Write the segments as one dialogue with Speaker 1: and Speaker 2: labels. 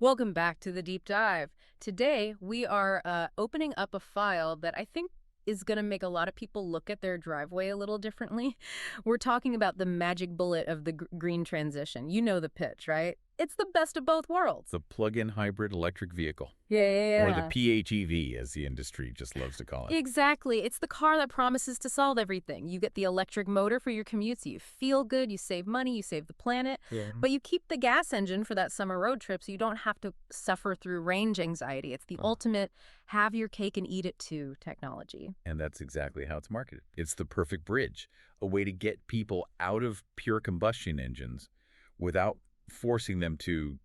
Speaker 1: Welcome back to the deep dive. Today, we are opening up a file that I think is going to make a lot of people look at their driveway a little differently. We're talking about the magic bullet of the green transition. You know the pitch, right? It's the best of both worlds.
Speaker 2: The plug-in hybrid electric vehicle, or the
Speaker 1: Yeah.
Speaker 2: PHEV, as the industry just loves to call it.
Speaker 1: Exactly. It's the car that promises to solve everything. You get the electric motor for your commute, so you feel good, you save money, you save the planet,
Speaker 2: Yeah.
Speaker 1: but you keep the gas engine for that summer road trip so you don't have to suffer through range anxiety. It's the ultimate have your cake and eat it too technology.
Speaker 2: And that's exactly how it's marketed. It's the perfect bridge, a way to get people out of pure combustion engines without forcing them to,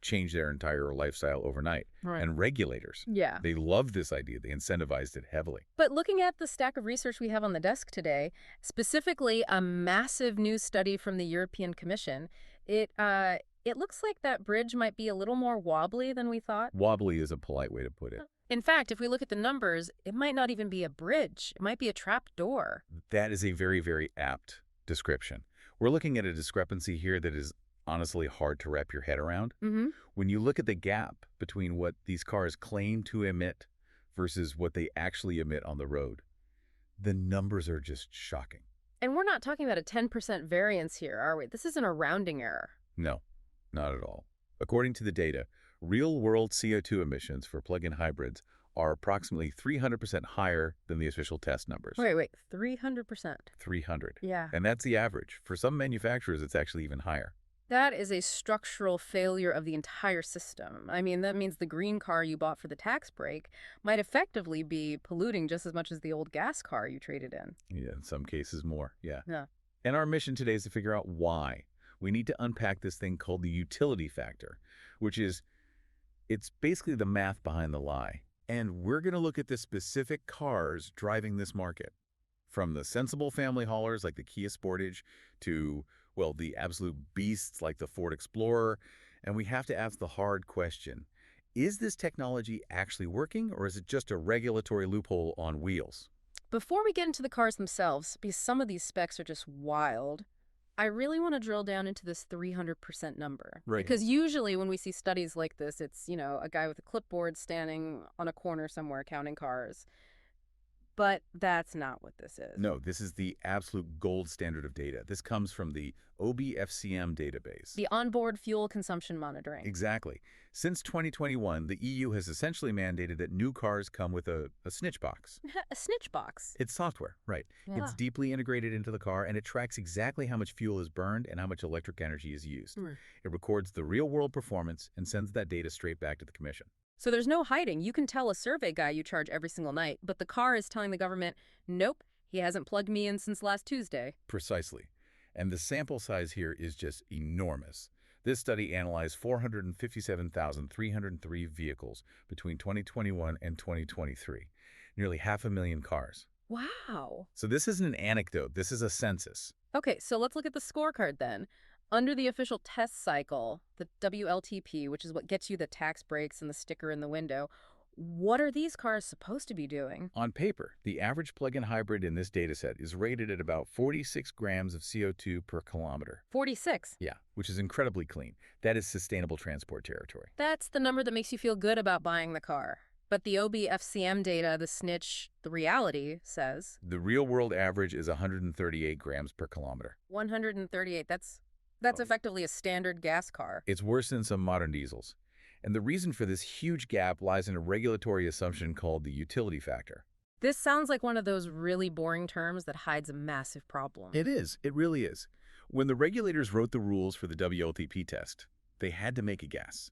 Speaker 2: change their entire lifestyle overnight.
Speaker 1: Right.
Speaker 2: And regulators,
Speaker 1: Yeah.
Speaker 2: they love this idea. They incentivized it heavily.
Speaker 1: But looking at the stack of research we have on the desk today, specifically a massive new study from the European Commission, it looks like that bridge might be a little more wobbly than we thought.
Speaker 2: Wobbly is a polite way to put it.
Speaker 1: In fact, if we look at the numbers, it might not even be a bridge. It might be a trap door.
Speaker 2: That is a very, very apt description. We're looking at a discrepancy here that is honestly hard to wrap your head around.
Speaker 1: Mm-hmm.
Speaker 2: When you look at the gap between what these cars claim to emit versus what they actually emit on the road, the numbers are just shocking.
Speaker 1: And we're not talking about a 10% variance here, are we? This isn't a rounding error.
Speaker 2: No, not at all. According to the data, real-world CO2 emissions for plug-in hybrids are approximately 300% higher than the official test numbers.
Speaker 1: Wait, 300%.
Speaker 2: 300.
Speaker 1: Yeah.
Speaker 2: And that's the average. For some manufacturers, it's actually even higher.
Speaker 1: That is a structural failure of the entire system. I mean, that means the green car you bought for the tax break might effectively be polluting just as much as the old gas car you traded in.
Speaker 2: Yeah, in some cases more, yeah.
Speaker 1: Yeah.
Speaker 2: And our mission today is to figure out why. We need to unpack this thing called the utility factor, which is, it's basically the math behind the lie. And we're going to look at the specific cars driving this market, from the sensible family haulers like the Kia Sportage to, well, the absolute beasts like the Ford Explorer. And we have to ask the hard question, is this technology actually working, or is it just a regulatory loophole on wheels?
Speaker 1: Before we get into the cars themselves, because some of these specs are just wild, I really want to drill down into this 300% number.
Speaker 2: Right.
Speaker 1: Because usually when we see studies like this, it's, a guy with a clipboard standing on a corner somewhere counting cars. But that's not what this is.
Speaker 2: No, this is the absolute gold standard of data. This comes from the OBFCM database.
Speaker 1: The onboard fuel consumption monitoring.
Speaker 2: Exactly. Since 2021, the EU has essentially mandated that new cars come with a snitch box.
Speaker 1: A snitch box.
Speaker 2: It's software, right.
Speaker 1: Yeah.
Speaker 2: It's deeply integrated into the car, and it tracks exactly how much fuel is burned and how much electric energy is used. It records the real-world performance and sends that data straight back to the Commission.
Speaker 1: So there's no hiding. You can tell a survey guy you charge every single night, but the car is telling the government, nope, he hasn't plugged me in since last Tuesday.
Speaker 2: Precisely. And the sample size here is just enormous. This study analyzed 457,303 vehicles between 2021 and 2023, nearly 500,000 cars.
Speaker 1: Wow.
Speaker 2: So this isn't an anecdote, this is a census.
Speaker 1: Okay, so let's look at the scorecard then. Under the official test cycle, the WLTP, which is what gets you the tax breaks and the sticker in the window, what are these cars supposed to be doing?
Speaker 2: On paper, the average plug-in hybrid in this dataset is rated at about 46 grams of CO2 per kilometer.
Speaker 1: 46.
Speaker 2: Yeah, which is incredibly clean. That is sustainable transport territory.
Speaker 1: That's the number that makes you feel good about buying the car. But the OBFCM data, the snitch, the reality says...
Speaker 2: The real-world average is 138 grams per kilometer.
Speaker 1: 138, that's effectively a standard gas car.
Speaker 2: It's worse than some modern diesels. And the reason for this huge gap lies in a regulatory assumption called the utility factor.
Speaker 1: This sounds like one of those really boring terms that hides a massive problem.
Speaker 2: It is. It really is. When the regulators wrote the rules for the WLTP test, they had to make a guess.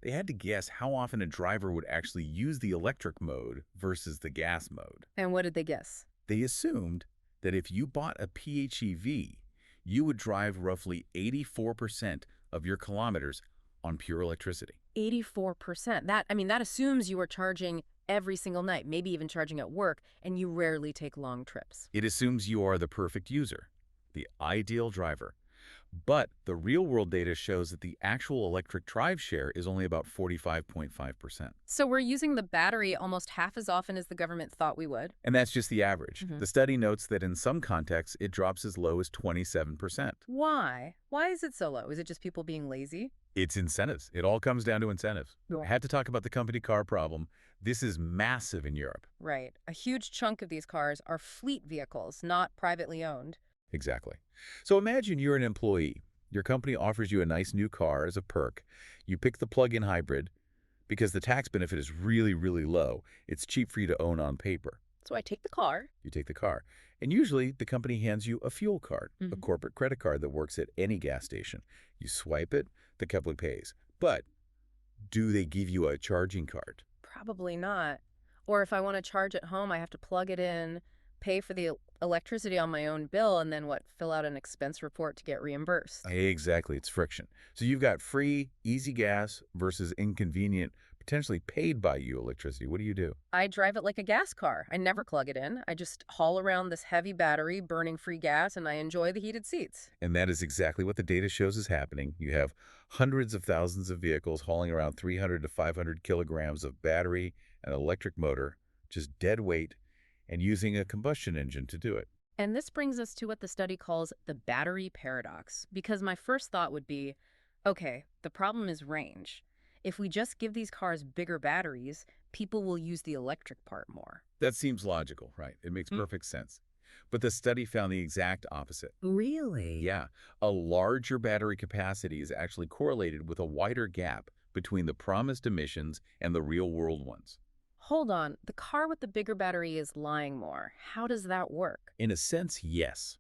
Speaker 2: They had to guess how often a driver would actually use the electric mode versus the gas mode.
Speaker 1: And what did they guess?
Speaker 2: They assumed that if you bought a PHEV, you would drive roughly 84% of your kilometers on pure electricity.
Speaker 1: 84%. That assumes you are charging every single night, maybe even charging at work, and you rarely take long trips.
Speaker 2: It assumes you are the perfect user, the ideal driver. But the real-world data shows that the actual electric drive share is only about 45.5%.
Speaker 1: So we're using the battery almost half as often as the government thought we would.
Speaker 2: And that's just the average.
Speaker 1: Mhm.
Speaker 2: The study notes that in some contexts, it drops as low as 27%.
Speaker 1: Why? Why is it so low? Is it just people being lazy?
Speaker 2: It's incentives. It all comes down to incentives. I
Speaker 1: Yeah.
Speaker 2: had to talk about the company car problem. This is massive in Europe.
Speaker 1: Right. A huge chunk of these cars are fleet vehicles, not privately owned.
Speaker 2: Exactly. So imagine you're an employee. Your company offers you a nice new car as a perk. You pick the plug-in hybrid because the tax benefit is really, really low. It's cheap for you to own on paper.
Speaker 1: So I take the car.
Speaker 2: You take the car. And usually the company hands you a fuel card, a
Speaker 1: Mhm.
Speaker 2: corporate credit card that works at any gas station. You swipe it, the company pays. But do they give you a charging card?
Speaker 1: Probably not. Or if I want to charge at home, I have to plug it in, pay for the electricity on my own bill, and then fill out an expense report to get reimbursed.
Speaker 2: Exactly, it's friction. So you've got free, easy gas versus inconvenient, potentially paid by you electricity. What do you do?
Speaker 1: I drive it like a gas car. I never plug it in. I just haul around this heavy battery burning free gas, and I enjoy the heated seats.
Speaker 2: And that is exactly what the data shows is happening. You have hundreds of thousands of vehicles hauling around 300 to 500 kilograms of battery and electric motor, just dead weight, and using a combustion engine to do it.
Speaker 1: And this brings us to what the study calls the battery paradox, because my first thought would be, okay, the problem is range. If we just give these cars bigger batteries, people will use the electric part more.
Speaker 2: That seems logical, right? It makes
Speaker 1: Mm.
Speaker 2: perfect sense. But the study found the exact opposite.
Speaker 1: Really?
Speaker 2: Yeah, a larger battery capacity is actually correlated with a wider gap between the promised emissions and the real-world ones.
Speaker 1: Hold on, the car with the bigger battery is lying more. How does that work?
Speaker 2: In a sense, yes.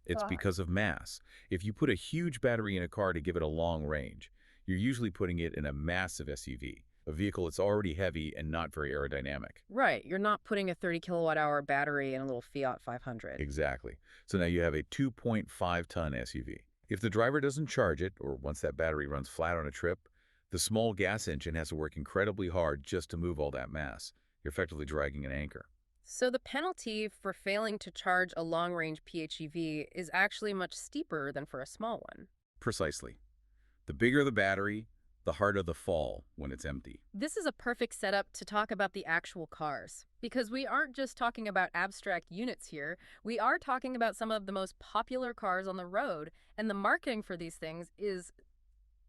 Speaker 2: It's
Speaker 1: Why?
Speaker 2: because of mass. If you put a huge battery in a car to give it a long range, you're usually putting it in a massive SUV, a vehicle that's already heavy and not very aerodynamic.
Speaker 1: Right, you're not putting a 30 kilowatt hour battery in a little Fiat 500.
Speaker 2: Exactly. So now you have a 2.5-ton SUV. If the driver doesn't charge it, or once that battery runs flat on a trip, the small gas engine has to work incredibly hard just to move all that mass. You're effectively dragging an anchor.
Speaker 1: So the penalty for failing to charge a long-range PHEV is actually much steeper than for a small one.
Speaker 2: Precisely. The bigger the battery, the harder the fall when it's empty.
Speaker 1: This is a perfect setup to talk about the actual cars, because we aren't just talking about abstract units here. We are talking about some of the most popular cars on the road, and the marketing for these things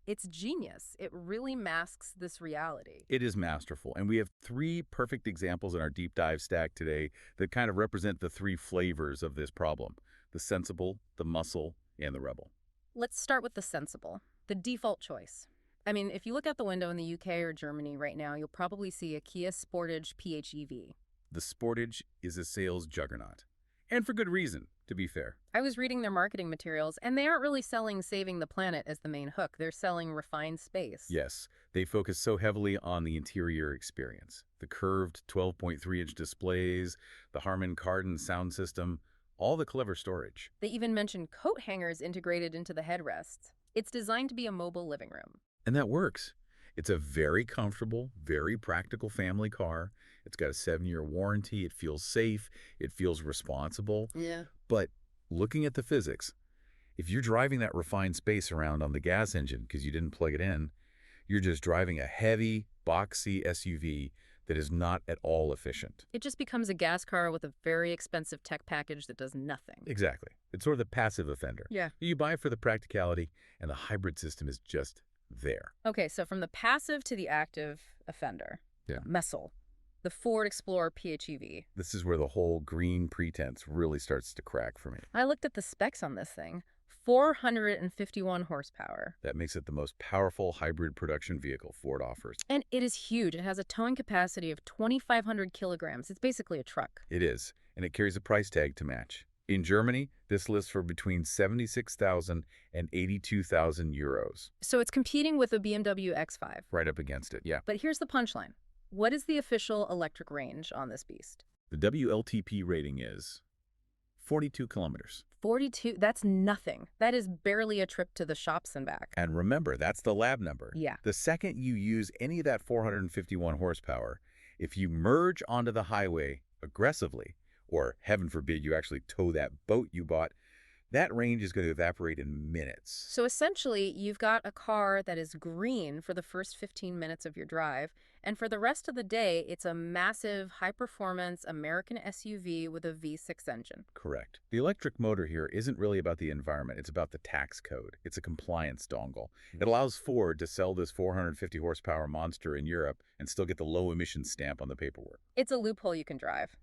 Speaker 1: it's genius. It really masks this reality.
Speaker 2: It is masterful, and we have three perfect examples in our deep dive stack today that kind of represent the three flavors of this problem: the sensible, the muscle, and the rebel.
Speaker 1: Let's start with the sensible, the default choice. I mean, if you look out the window in the UK or Germany right now, you'll probably see a Kia Sportage PHEV.
Speaker 2: The Sportage is a sales juggernaut, and for good reason, to be fair.
Speaker 1: I was reading their marketing materials, and they aren't really selling saving the planet as the main hook. They're selling refined space.
Speaker 2: Yes, they focus so heavily on the interior experience. The curved 12.3-inch displays, the Harman Kardon sound system, all the clever storage.
Speaker 1: They even mention coat hangers integrated into the headrests. It's designed to be a mobile living room.
Speaker 2: And that works. It's a very comfortable, very practical family car. It's got a 7-year warranty. It feels safe. It feels responsible.
Speaker 1: Yeah.
Speaker 2: But looking at the physics, if you're driving that refined space around on the gas engine because you didn't plug it in, you're just driving a heavy, boxy SUV that is not at all efficient.
Speaker 1: It just becomes a gas car with a very expensive tech package that does nothing.
Speaker 2: Exactly. It's sort of the passive offender.
Speaker 1: Yeah.
Speaker 2: You buy it for the practicality, and the hybrid system is just there.
Speaker 1: Okay, so from the passive to the active offender.
Speaker 2: Yeah.
Speaker 1: Messel, the Ford Explorer PHEV.
Speaker 2: This is where the whole green pretense really starts to crack for me.
Speaker 1: I looked at the specs on this thing. 451 horsepower.
Speaker 2: That makes it the most powerful hybrid production vehicle Ford offers.
Speaker 1: And it is huge. It has a towing capacity of 2,500 kilograms. It's basically a truck.
Speaker 2: It is, and it carries a price tag to match. In Germany, this lists for between 76,000 and 82,000 euros.
Speaker 1: So it's competing with a BMW X5.
Speaker 2: Right up against it, yeah.
Speaker 1: But here's the punchline. What is the official electric range on this beast?
Speaker 2: The WLTP rating is 42 kilometers.
Speaker 1: 42? That's nothing. That is barely a trip to the shops and back.
Speaker 2: And remember, that's the lab number.
Speaker 1: Yeah.
Speaker 2: The second you use any of that 451 horsepower, if you merge onto the highway aggressively, or heaven forbid you actually tow that boat you bought, that range is going to evaporate in minutes.
Speaker 1: So essentially, you've got a car that is green for the first 15 minutes of your drive, And for the rest of the day, it's a massive, high-performance American SUV with a V6 engine.
Speaker 2: Correct. The electric motor here isn't really about the environment. It's about the tax code. It's a compliance dongle. It allows Ford to sell this 450 horsepower monster in Europe and still get the low emission stamp on the paperwork.
Speaker 1: It's a loophole you can drive.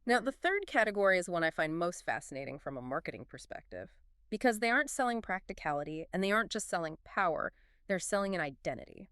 Speaker 1: Now, the third category is one I find most fascinating from a marketing perspective, because they aren't selling practicality and they aren't just selling power, they're selling an identity.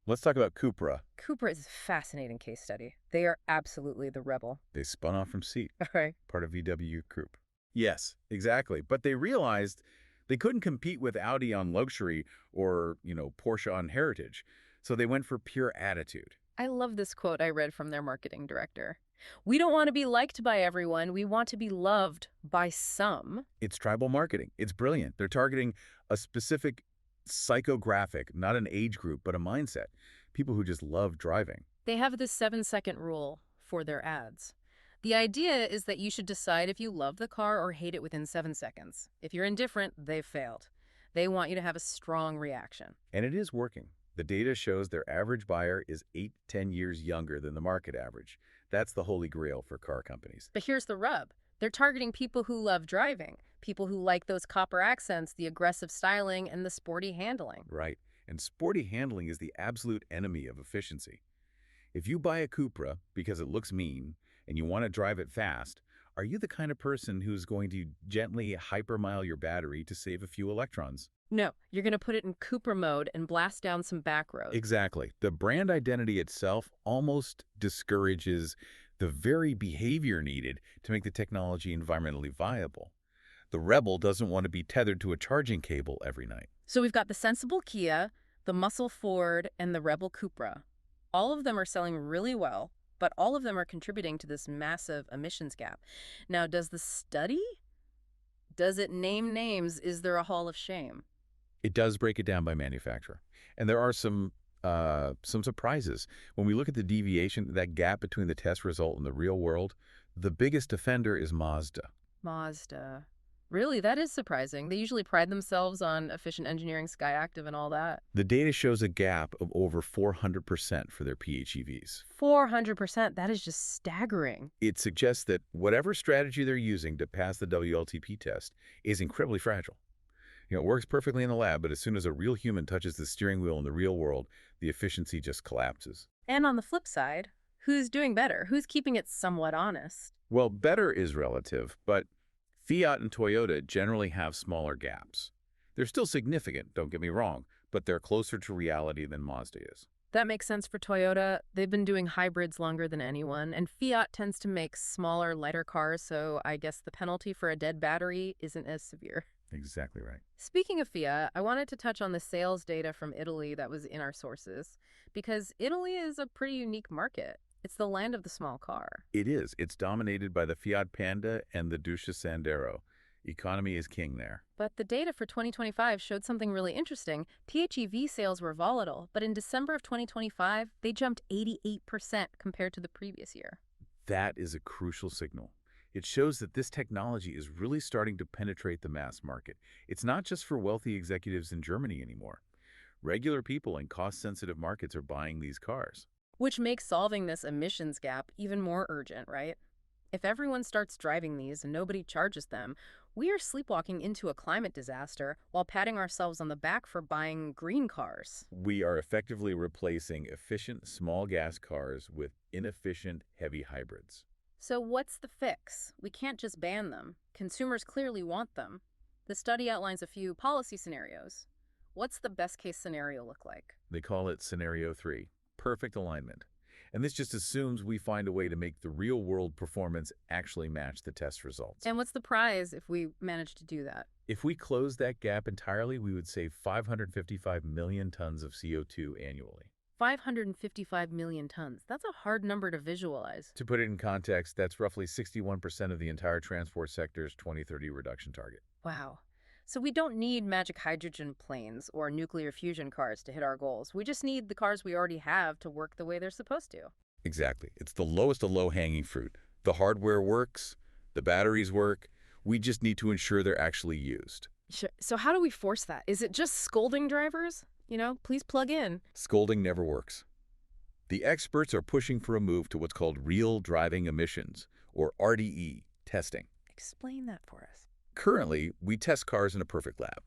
Speaker 2: Let's talk about Cupra.
Speaker 1: Cupra is a fascinating case study. They are absolutely the rebel.
Speaker 2: They spun off from Seat,
Speaker 1: All right.
Speaker 2: part of VW Group. Yes, exactly. But they realized they couldn't compete with Audi on luxury or, Porsche on heritage. So they went for pure attitude.
Speaker 1: I love this quote I read from their marketing director. We don't want to be liked by everyone. We want to be loved by some.
Speaker 2: It's tribal marketing. It's brilliant. They're targeting a specific psychographic, not an age group, but a mindset. People who just love driving.
Speaker 1: They have this 7-second rule for their ads. The idea is that you should decide if you love the car or hate it within 7 seconds. If you're indifferent, they've failed. They want you to have a strong reaction.
Speaker 2: And it is working. The data shows their average buyer is 8 to 10 years younger than the market average. That's the holy grail for car companies.
Speaker 1: But here's the rub. They're targeting people who love driving, people who like those copper accents, the aggressive styling, and the sporty handling.
Speaker 2: Right. And sporty handling is the absolute enemy of efficiency. If you buy a Cupra because it looks mean and you want to drive it fast, are you the kind of person who's going to gently hypermile your battery to save a few electrons?
Speaker 1: No, you're going to put it in Cupra mode and blast down some back roads.
Speaker 2: Exactly. The brand identity itself almost discourages the very behavior needed to make the technology environmentally viable. The Rebel doesn't want to be tethered to a charging cable every night.
Speaker 1: So we've got the sensible Kia, the muscle Ford, and the Rebel Cupra. All of them are selling really well, but all of them are contributing to this massive emissions gap. Now, does the study? Does it name names? Is there a hall of shame?
Speaker 2: It does break it down by manufacturer. And there are some surprises. When we look at the deviation, that gap between the test result and the real world, the biggest offender is Mazda.
Speaker 1: Mazda. Really, that is surprising. They usually pride themselves on efficient engineering, Skyactiv, and all that.
Speaker 2: The data shows a gap of over 400% for their PHEVs.
Speaker 1: 400%, that is just staggering.
Speaker 2: It suggests that whatever strategy they're using to pass the WLTP test is incredibly fragile. It works perfectly in the lab, but as soon as a real human touches the steering wheel in the real world, the efficiency just collapses.
Speaker 1: And on the flip side, who's doing better? Who's keeping it somewhat honest?
Speaker 2: Well, better is relative, but Fiat and Toyota generally have smaller gaps. They're still significant, don't get me wrong, but they're closer to reality than Mazda is.
Speaker 1: That makes sense for Toyota. They've been doing hybrids longer than anyone, and Fiat tends to make smaller, lighter cars, so I guess the penalty for a dead battery isn't as severe.
Speaker 2: Exactly right.
Speaker 1: Speaking of Fiat, I wanted to touch on the sales data from Italy that was in our sources, because Italy is a pretty unique market. It's the land of the small car.
Speaker 2: It is. It's dominated by the Fiat Panda and the Dacia Sandero. Economy is king there.
Speaker 1: But the data for 2025 showed something really interesting. PHEV sales were volatile, but in December of 2025, they jumped 88% compared to the previous year.
Speaker 2: That is a crucial signal. It shows that this technology is really starting to penetrate the mass market. It's not just for wealthy executives in Germany anymore. Regular people in cost-sensitive markets are buying these cars.
Speaker 1: Which makes solving this emissions gap even more urgent, right? If everyone starts driving these and nobody charges them, we are sleepwalking into a climate disaster while patting ourselves on the back for buying green cars.
Speaker 2: We are effectively replacing efficient small gas cars with inefficient heavy hybrids.
Speaker 1: So what's the fix? We can't just ban them. Consumers clearly want them. The study outlines a few policy scenarios. What's the best case scenario look like?
Speaker 2: They call it Scenario 3, perfect alignment. And this just assumes we find a way to make the real-world performance actually match the test results.
Speaker 1: And what's the prize if we manage to do that?
Speaker 2: If we close that gap entirely, we would save 555 million tons of CO2 annually.
Speaker 1: 555 million tons. That's a hard number to visualize.
Speaker 2: To put it in context, that's roughly 61% of the entire transport sector's 2030 reduction target.
Speaker 1: Wow. So we don't need magic hydrogen planes or nuclear fusion cars to hit our goals. We just need the cars we already have to work the way they're supposed to.
Speaker 2: Exactly. It's the lowest of low-hanging fruit. The hardware works, the batteries work. We just need to ensure they're actually used.
Speaker 1: Sure. So how do we force that? Is it just scolding drivers? Please plug in.
Speaker 2: Scolding never works. The experts are pushing for a move to what's called real driving emissions, or RDE, testing.
Speaker 1: Explain that for us.
Speaker 2: Currently, we test cars in a perfect lab.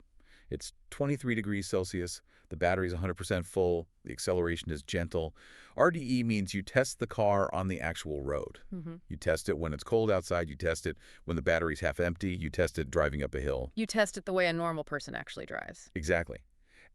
Speaker 2: It's 23 degrees Celsius, the battery's 100% full, the acceleration is gentle. RDE means you test the car on the actual road. You test it when it's cold outside, you test it when the battery's half empty, you test it driving up a hill.
Speaker 1: You test it the way a normal person actually drives.
Speaker 2: Exactly.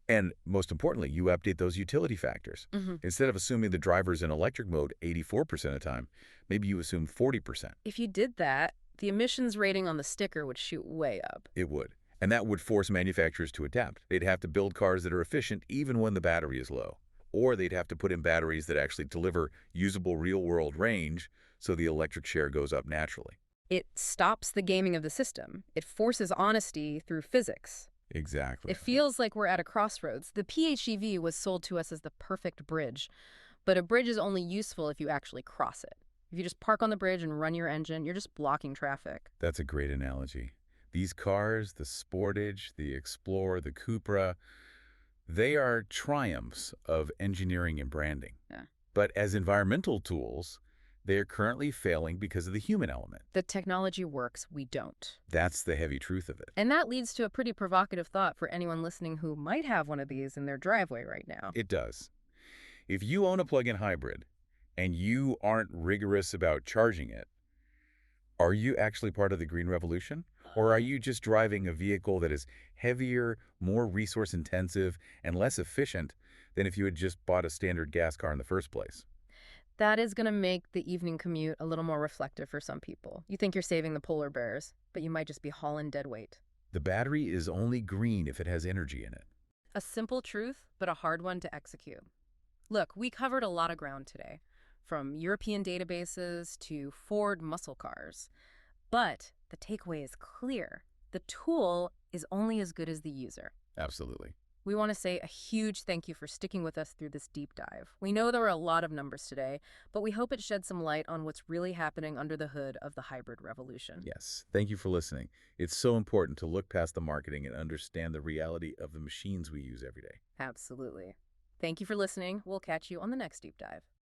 Speaker 2: And most importantly, you update those utility factors. Instead of assuming the driver's in electric mode 84% of the time, maybe you assume 40%.
Speaker 1: If you did that, the emissions rating on the sticker would shoot way up.
Speaker 2: It would. And that would force manufacturers to adapt. They'd have to build cars that are efficient even when the battery is low. Or they'd have to put in batteries that actually deliver usable real-world range so the electric share goes up naturally.
Speaker 1: It stops the gaming of the system. It forces honesty through physics.
Speaker 2: Exactly.
Speaker 1: It feels like we're at a crossroads. The PHEV was sold to us as the perfect bridge, but a bridge is only useful if you actually cross it. If you just park on the bridge and run your engine, you're just blocking traffic.
Speaker 2: That's a great analogy. These cars, the Sportage, the Explorer, the Cupra, they are triumphs of engineering and branding.
Speaker 1: Yeah.
Speaker 2: But as environmental tools, they are currently failing because of the human element.
Speaker 1: The technology works, we don't.
Speaker 2: That's the heavy truth of it.
Speaker 1: And that leads to a pretty provocative thought for anyone listening who might have one of these in their driveway right now.
Speaker 2: It does. If you own a plug-in hybrid and you aren't rigorous about charging it, are you actually part of the green revolution? Or are you just driving a vehicle that is heavier, more resource-intensive, and less efficient than if you had just bought a standard gas car in the first place?
Speaker 1: That is going to make the evening commute a little more reflective for some people. You think you're saving the polar bears, but you might just be hauling dead weight.
Speaker 2: The battery is only green if it has energy in it.
Speaker 1: A simple truth, but a hard one to execute. Look, we covered a lot of ground today, from European databases to Ford muscle cars. But the takeaway is clear. The tool is only as good as the user.
Speaker 2: Absolutely.
Speaker 1: We want to say a huge thank you for sticking with us through this deep dive. We know there were a lot of numbers today, but we hope it sheds some light on what's really happening under the hood of the hybrid revolution.
Speaker 2: Yes. Thank you for listening. It's so important to look past the marketing and understand the reality of the machines we use every day.
Speaker 1: Absolutely. Thank you for listening. We'll catch you on the next deep dive.